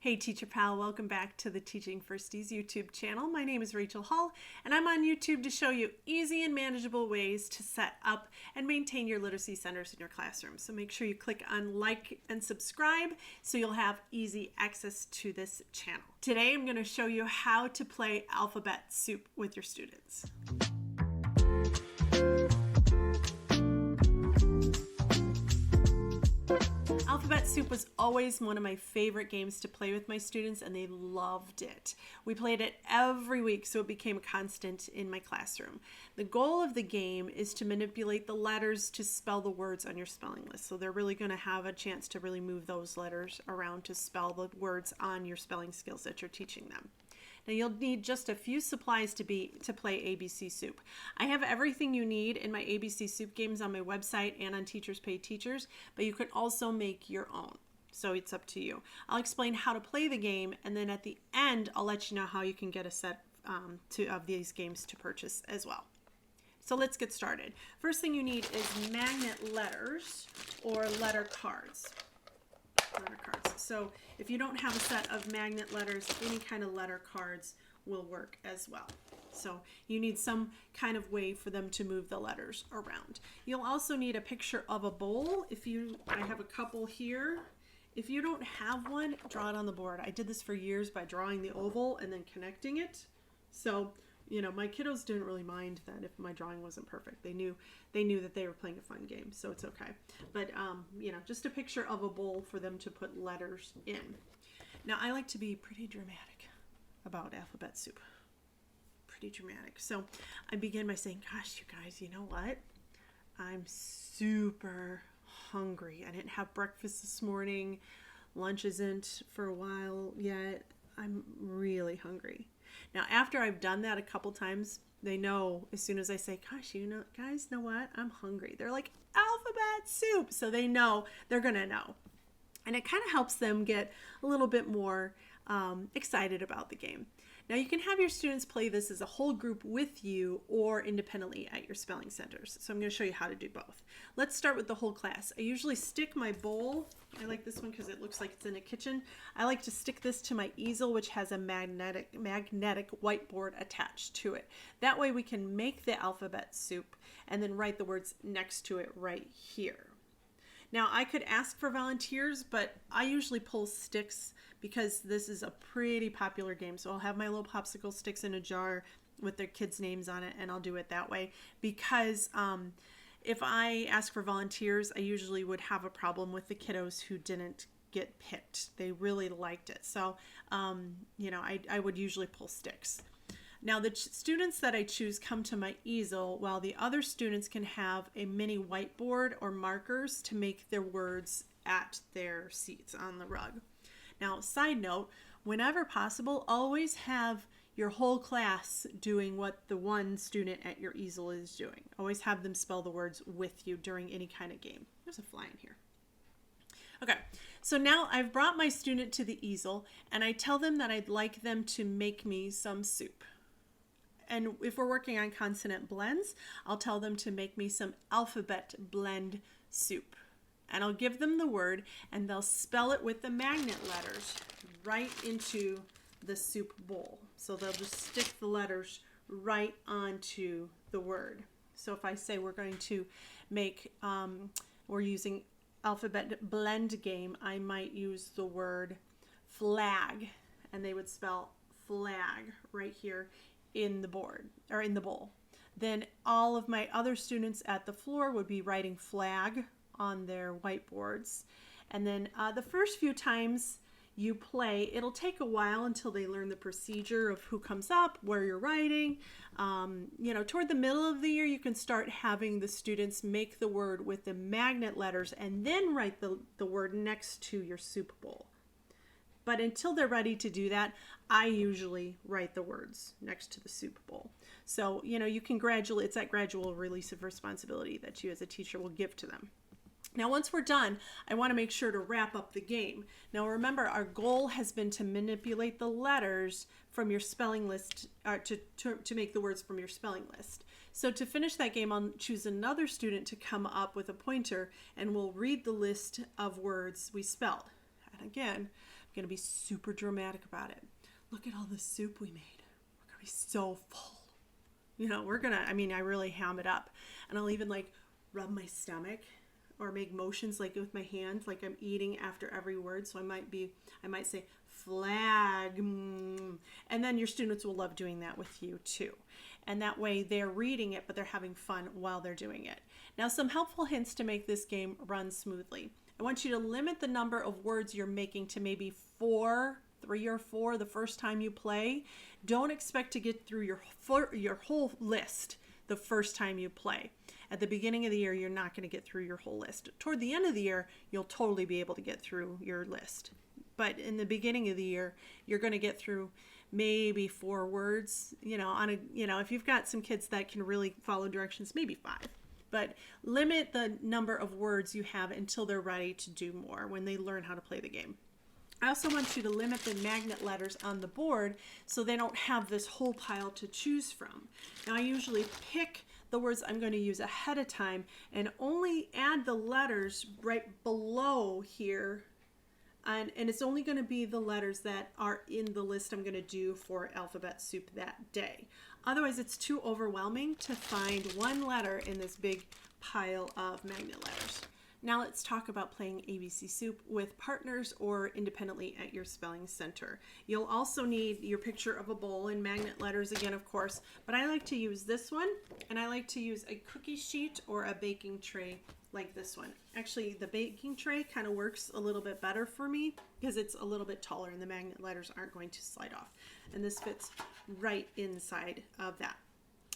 Hey Teacher Pal, welcome back to the Teaching Firsties YouTube channel. My name is Rachel Hull and I'm on YouTube to show you easy and manageable ways to set up and maintain your literacy centers in your classroom. So make sure you click on like and subscribe so you'll have easy access to this channel. Today I'm going to show you how to play alphabet soup with your students. Alphabet Soup was always one of my favorite games to play with my students, and they loved it. We played it every week, so it became a constant in my classroom. The goal of the game is to manipulate the letters to spell the words on your spelling list. So they're really going to have a chance to really move those letters around to spell the words on your spelling skills that you're teaching them. Now you'll need just a few supplies to play ABC Soup. I have everything you need in my ABC Soup games on my website and on Teachers Pay Teachers, but you can also make your own. So it's up to you. I'll explain how to play the game, and then at the end I'll let you know how you can get a set of these games to purchase as well. So let's get started. First thing you need is magnet letters or letter cards. So if you don't have a set of magnet letters, any kind of letter cards will work as well. So you need some kind of way for them to move the letters around. You'll also need a picture of a bowl. I have a couple here. If you don't have one, draw it on the board. I did this for years by drawing the oval and then connecting it. So, you know, my kiddos didn't really mind that if my drawing wasn't perfect. They knew that they were playing a fun game, so it's okay. But, you know, just a picture of a bowl for them to put letters in. Now, I like to be pretty dramatic about alphabet soup. Pretty dramatic. So I begin by saying, gosh, you guys, you know what? I'm super hungry. I didn't have breakfast this morning. Lunch isn't for a while yet. I'm really hungry. Now, after I've done that a couple times, they know as soon as I say, gosh, you know, guys, know what? I'm hungry. They're like, alphabet soup. So they know, they're going to know. And it kind of helps them get a little bit more excited about the game. Now, you can have your students play this as a whole group with you or independently at your spelling centers. So I'm going to show you how to do both. Let's start with the whole class. I usually stick my bowl. I like this one because it looks like it's in a kitchen. I like to stick this to my easel, which has a magnetic whiteboard attached to it. That way we can make the alphabet soup and then write the words next to it right here. Now, I could ask for volunteers, but I usually pull sticks because this is a pretty popular game. So I'll have my little popsicle sticks in a jar with their kids' names on it, and I'll do it that way. Because if I ask for volunteers, I usually would have a problem with the kiddos who didn't get picked. They really liked it. So, you know, I would usually pull sticks. Now, the students that I choose come to my easel, while the other students can have a mini whiteboard or markers to make their words at their seats on the rug. Now, side note, whenever possible, always have your whole class doing what the one student at your easel is doing. Always have them spell the words with you during any kind of game. There's a fly in here. Okay, so now I've brought my student to the easel, and I tell them that I'd like them to make me some soup. And if we're working on consonant blends, I'll tell them to make me some alphabet blend soup. And I'll give them the word, and they'll spell it with the magnet letters right into the soup bowl. So they'll just stick the letters right onto the word. So if I say we're going to make, we're using alphabet blend game, I might use the word flag, and they would spell flag right here in the board or in the bowl. Then all of my other students at the floor would be writing flag on their whiteboards. And then the first few times you play, it'll take a while until they learn the procedure of who comes up, where you're writing. You know, toward the middle of the year, you can start having the students make the word with the magnet letters and then write the word next to your soup bowl. But until they're ready to do that, I usually write the words next to the soup bowl. So, you know, you can it's that gradual release of responsibility that you as a teacher will give to them. Now, once we're done, I want to make sure to wrap up the game. Now, remember, our goal has been to manipulate the letters from your spelling list, to make the words from your spelling list. So to finish that game, I'll choose another student to come up with a pointer, and we'll read the list of words we spelled. And again, going to be super dramatic about it. Look at all the soup we made. We're going to be so full. You know, we're going to, I mean, I really ham it up. And I'll even like rub my stomach or make motions like with my hands, like I'm eating after every word. So I might say flag. And then your students will love doing that with you too. And that way they're reading it, but they're having fun while they're doing it. Now, some helpful hints to make this game run smoothly. I want you to limit the number of words you're making to maybe 3 or 4 the first time you play. Don't expect to get through your whole list the first time you play. At the beginning of the year, you're not going to get through your whole list. Toward the end of the year, you'll totally be able to get through your list. But in the beginning of the year, you're going to get through maybe 4 words, if you've got some kids that can really follow directions, maybe 5. But limit the number of words you have until they're ready to do more, when they learn how to play the game. I also want you to limit the magnet letters on the board so they don't have this whole pile to choose from. Now, I usually pick the words I'm going to use ahead of time and only add the letters right below here. And it's only going to be the letters that are in the list I'm going to do for alphabet soup that day. Otherwise, it's too overwhelming to find one letter in this big pile of magnet letters. Now let's talk about playing ABC Soup with partners or independently at your spelling center. You'll also need your picture of a bowl and magnet letters again, of course, but I like to use this one, and I like to use a cookie sheet or a baking tray like this one. Actually, the baking tray kind of works a little bit better for me because it's a little bit taller and the magnet letters aren't going to slide off. And this fits right inside of that.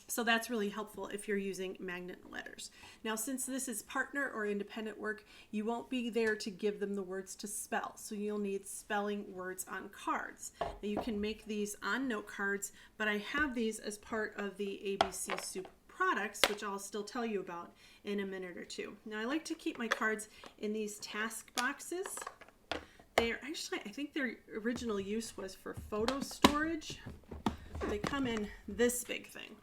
So that's really helpful if you're using magnet letters. Now, since this is partner or independent work, you won't be there to give them the words to spell. So you'll need spelling words on cards. Now, you can make these on note cards, but I have these as part of the ABC Soup products, which I'll still tell you about in a minute or two. Now, I like to keep my cards in these task boxes. They are actually, I think their original use was for photo storage, but they come in this big thing.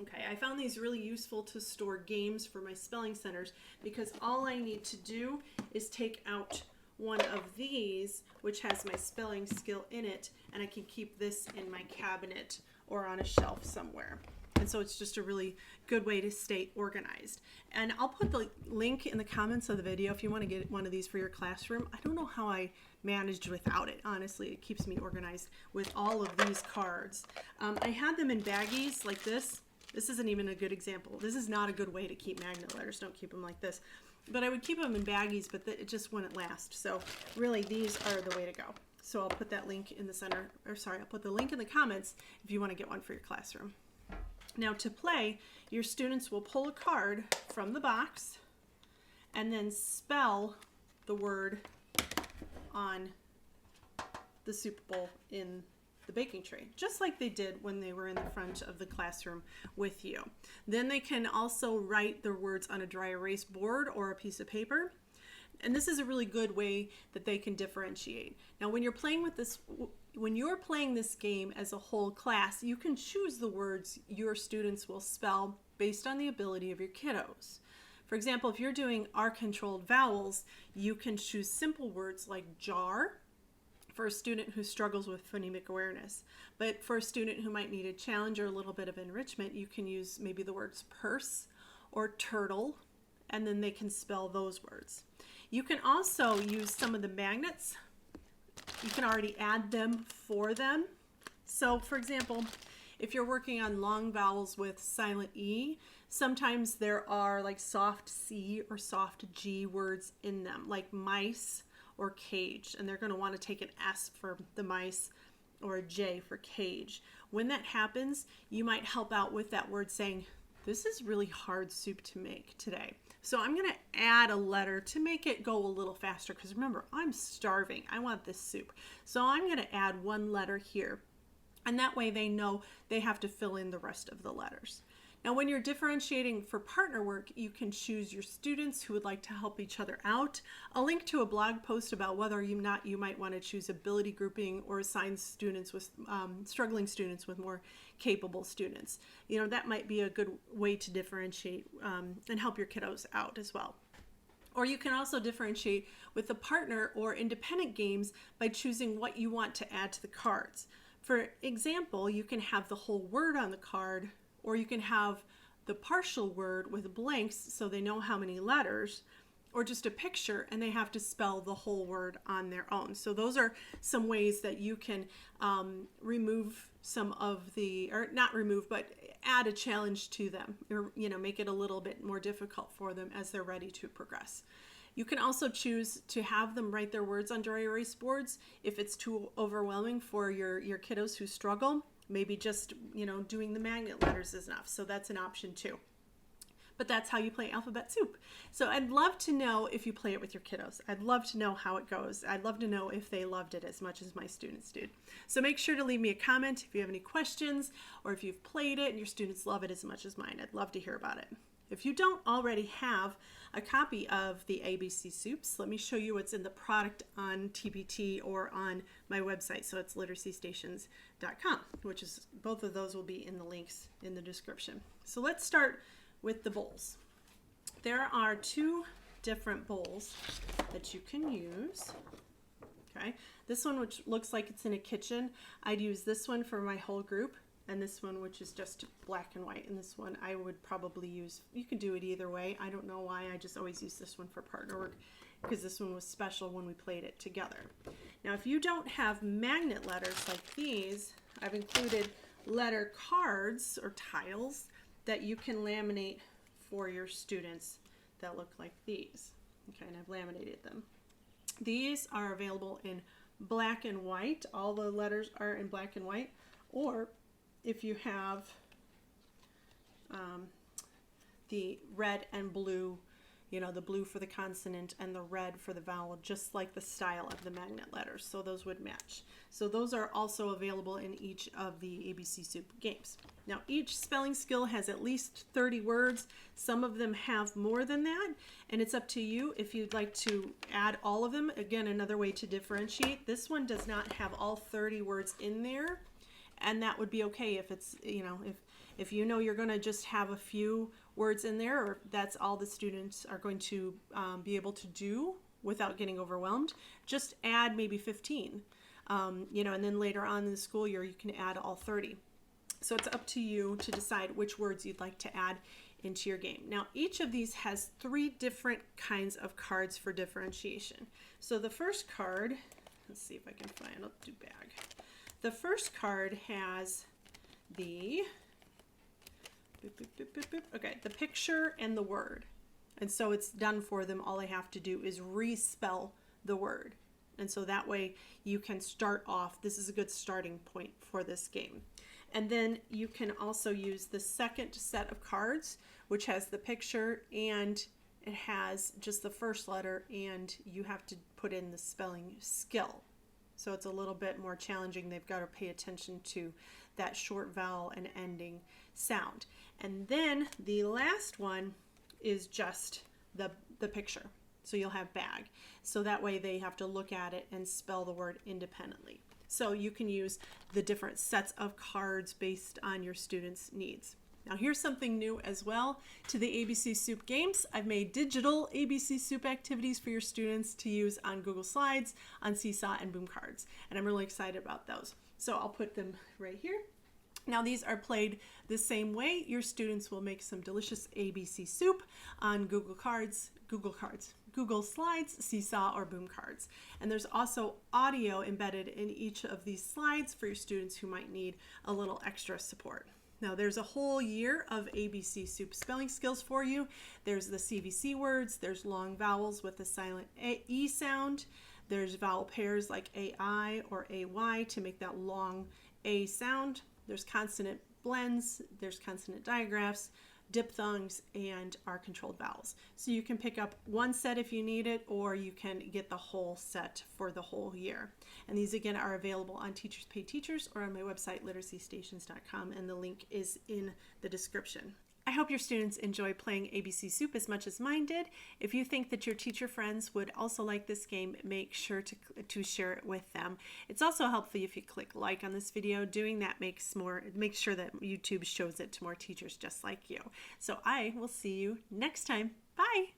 Okay, I found these really useful to store games for my spelling centers because all I need to do is take out one of these, which has my spelling skill in it, and I can keep this in my cabinet or on a shelf somewhere. And so it's just a really good way to stay organized. And I'll put the link in the comments of the video if you want to get one of these for your classroom. I don't know how I managed without it. Honestly, it keeps me organized with all of these cards. I had them in baggies like this. This isn't even a good example. This is not a good way to keep magnet letters. Don't keep them like this. But I would keep them in baggies, but it just wouldn't last. So really, these are the way to go. So I'll put that link in the center, I'll put the link in the comments if you want to get one for your classroom. Now, to play, your students will pull a card from the box and then spell the word on the soup bowl in the baking tray, just like they did when they were in the front of the classroom with you. Then they can also write their words on a dry erase board or a piece of paper. And this is a really good way that they can differentiate. Now, when you're playing this game as a whole class, you can choose the words your students will spell based on the ability of your kiddos. For example, if you're doing R-controlled vowels, you can choose simple words like jar for a student who struggles with phonemic awareness. But for a student who might need a challenge or a little bit of enrichment, you can use maybe the words purse or turtle, and then they can spell those words. You can also use some of the magnets. You can already add them for them. So for example, if you're working on long vowels with silent E, sometimes there are like soft C or soft G words in them, like mice or cage, and they're going to want to take an S for the mice or a J for cage. When that happens, you might help out with that word saying, this is really hard soup to make today. So I'm going to add a letter to make it go a little faster because remember, I'm starving. I want this soup. So I'm going to add one letter here, and that way they know they have to fill in the rest of the letters. Now, when you're differentiating for partner work, you can choose your students who would like to help each other out. I'll link to a blog post about whether or not you might want to choose ability grouping or assign students with struggling students with more capable students. That might be a good way to differentiate and help your kiddos out as well. Or you can also differentiate with the partner or independent games by choosing what you want to add to the cards. For example, you can have the whole word on the card, or you can have the partial word with blanks so they know how many letters, or just a picture and they have to spell the whole word on their own. So those are some ways that you can remove some of the, or not remove, but add a challenge to them, or make it a little bit more difficult for them as they're ready to progress. You can also choose to have them write their words on dry erase boards if it's too overwhelming for your kiddos who struggle. Maybe just doing the magnet letters is enough. So that's an option too. But that's how you play Alphabet Soup. So I'd love to know if you play it with your kiddos. I'd love to know how it goes. I'd love to know if they loved it as much as my students did. So make sure to leave me a comment if you have any questions, or if you've played it and your students love it as much as mine. I'd love to hear about it. If you don't already have a copy of the ABC Soups, let me show you what's in the product on TPT or on my website. So it's literacystations.com, which is, both of those will be in the links in the description. So let's start with the bowls. There are 2 different bowls that you can use. Okay, this one, which looks like it's in a kitchen, I'd use this one for my whole group, and this one, which is just black and white, and this one I would probably use, you can do it either way. I don't know why, I just always use this one for partner work because this one was special when we played it together. Now if you don't have magnet letters like these, I've included letter cards or tiles that you can laminate for your students that look like these. Okay, and I've laminated them. These are available in black and white. All the letters are in black and white. Or if you have the red and blue, the blue for the consonant and the red for the vowel, just like the style of the magnet letters. So those would match. So those are also available in each of the ABC Soup games. Now each spelling skill has at least 30 words. Some of them have more than that, and it's up to you if you'd like to add all of them. Again, another way to differentiate. This one does not have all 30 words in there, and that would be okay if it's, if you're going to just have a few words in there, or that's all the students are going to be able to do without getting overwhelmed. Just add maybe 15, and then later on in the school year you can add all 30. So it's up to you to decide which words you'd like to add into your game. Now each of these has 3 different kinds of cards for differentiation. So the first card, let's see if I can find, I'll do bag. The first card has the the picture and the word, and so it's done for them. All they have to do is respell the word, and so that way you can start off. This is a good starting point for this game. And then you can also use the second set of cards, which has the picture and it has just the first letter, and you have to put in the spelling skill. So it's a little bit more challenging. They've got to pay attention to that short vowel and ending sound. And then the last one is just the picture. So you'll have bag. So that way they have to look at it and spell the word independently. So you can use the different sets of cards based on your students' needs. Now here's something new as well to the ABC Soup games. I've made digital ABC Soup activities for your students to use on Google Slides, on Seesaw, and Boom Cards. And I'm really excited about those. So I'll put them right here. Now these are played the same way. Your students will make some delicious ABC Soup on Google Slides, Seesaw, or Boom Cards. And there's also audio embedded in each of these slides for your students who might need a little extra support. Now there's a whole year of ABC Soup spelling skills for you. There's the CVC words, there's long vowels with the silent E sound, there's vowel pairs like AI or AY to make that long A sound, there's consonant blends, there's consonant digraphs, diphthongs, and our controlled vowels. So you can pick up one set if you need it, or you can get the whole set for the whole year. And these again are available on Teachers Pay Teachers or on my website literacystations.com, and the link is in the description. I hope your students enjoy playing ABC Soup as much as mine did. If you think that your teacher friends would also like this game, make sure to share it with them. It's also helpful if you click like on this video. Doing that makes sure that YouTube shows it to more teachers just like you. So I will see you next time. Bye!